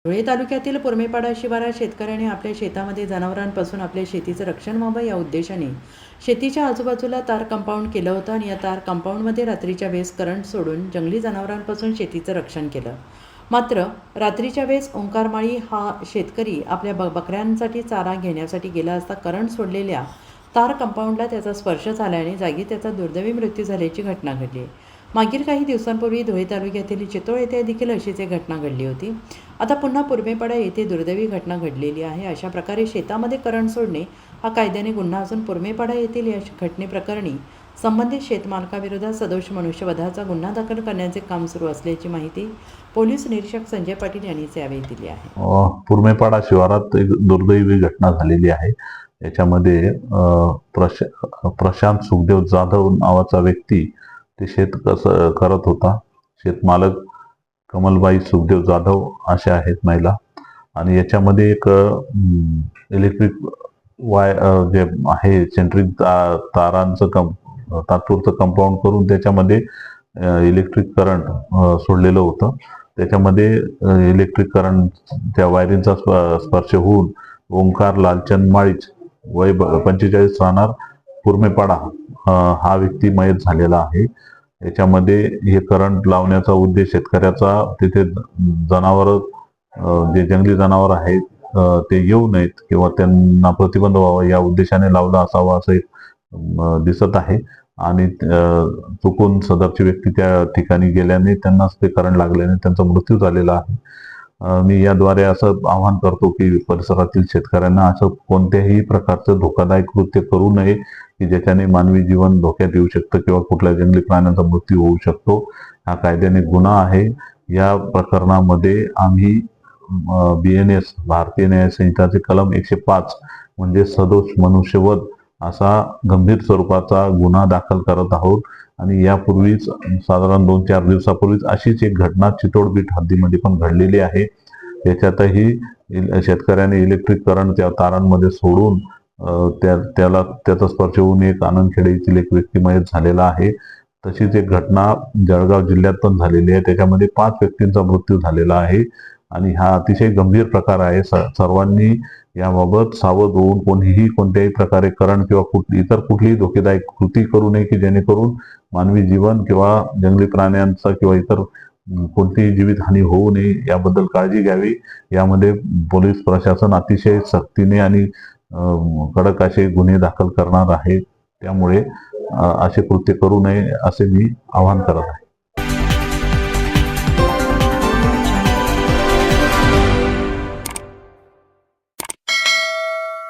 धुळे तालुक्यातील पुरमेपाडा शिवारात शेतकऱ्यांनी आपल्या शेतामध्ये जनावरांपासून आपल्या शेतीचं रक्षण व्हावं या उद्देशाने शेतीच्या आजूबाजूला तार कंपाऊंड केलं होतं आणि या तार कंपाऊंडमध्ये रात्रीच्या वेळेस करंट सोडून जंगली जनावरांपासून शेतीचं रक्षण केलं. मात्र रात्रीच्या वेळेस ओंकारमाळी हा शेतकरी आपल्या बकऱ्यांसाठी चारा घेण्यासाठी गेला असता करंट सोडलेल्या तार कंपाऊंडला त्याचा स्पर्श झाल्याने जागी त्याचा दुर्दैवी मृत्यू झाल्याची घटना घडली. मागील काही दिवसांपूर्वी धुळे तालुक्यातील चितोळ येथे देखील अशीच एक घटना घडली होती. आता पुन्हा पुरमेपाडा येथे दुर्दैवी घटना घडलेली आहे. अशा प्रकारे शेतामध्ये करंट सोडणे हा कायद्याने गुन्हा असून पुरमेपाडा येथील या घटनेप्रकरणी संबंधित शेतमालकाविरोधात सदोष मनुष्यवधाचा गुन्हा दाखल करण्याचे काम सुरू असल्याची माहिती पोलीस निरीक्षक संजय पाटील यांनी यावेळी दिली आहे. पुरमेपाडा शिवारात एक दुर्दैवी घटना झालेली आहे. याच्यामध्ये प्रशांत सुखदेव जाधव नावाचा व्यक्ती ते शेत करत होता. शेतमालक कमलबाई सुखदेव जाधव अशा आहेत महिला. आणि याच्यामध्ये एक इलेक्ट्रिक जे आहे सेंट्रिक तारांचं तात्पुरतं कंपाऊंड करून त्याच्यामध्ये इलेक्ट्रिक करंट सोडलेलं होतं. त्याच्यामध्ये इलेक्ट्रिक करंट त्या वायरिंगचा स्पर्श होऊन ओंकार लालचंद माळीच वय 45 राहणार पुरमेपाडा हा व्यक्ती मयत झालेला आहे. याच्यामध्ये हे करंट लावण्याचा उद्देश शेतकऱ्याचा तिथे जनावर जे जंगली जनावर आहेत ते येऊ नयेत किंवा त्यांना प्रतिबंध व्हावा या उद्देशाने लावला असावा असं एक दिसत आहे. आणि चुकून सदरची व्यक्ती त्या ठिकाणी गेल्याने त्यांनाच ते करंट लागल्याने त्यांचा मृत्यू झालेला आहे. मी याद्वारे असं आवाहन करतो की परिसरातील शेतकऱ्यांना असं कोणत्याही प्रकारचं धोकादायक कृत्य करू नये की ज्याच्याने मानवी जीवन धोक्यात येऊ शकतं किंवा कुठल्या जंगली प्राण्यांचा मृत्यू होऊ शकतो. हा कायद्याने गुन्हा आहे. या प्रकरणामध्ये आम्ही BNS भारतीय न्याय संहिताचे कलम 105 म्हणजे सदोष मनुष्यवध असा गंभीर स्वरूपाचा गुन्हा दाखल करत आहोत. आणि यापूर्वीच साधारण 2-4 दिवसापूर्वीच अशीच एक घटना चितोड बीट हद्दीमध्ये पण घडलेली आहे. याच्यातही शेतकऱ्याने इलेक्ट्रिक करंट त्या तारांमध्ये सोडून त्याचा स्पर्श होऊन एक आनंदखेडे येथील एक व्यक्ती मयत झालेला आहे. तशीच एक घटना जळगाव जिल्ह्यात पण झालेली आहे. त्याच्यामध्ये 5 व्यक्तींचा मृत्यू झालेला आहे. आणि हा अतिशय गंभीर प्रकार आहे. सर्वांनी याबाबत सावध होऊन कोणीही कोणत्याही प्रकारे करंट किंवा इतर कुठलीही धोकेदायक कृती करू नये की जेणेकरून मानवी जीवन किंवा जंगली प्राण्यांचा किंवा इतर कोणतीही जीवितहानी होऊ नये याबद्दल काळजी घ्यावी. यामध्ये पोलीस प्रशासन अतिशय सक्तीने आणि कडक असे गुन्हे दाखल करणार आहे. त्यामुळे असे कृत्य करू नये असे मी आवाहन करत आहे.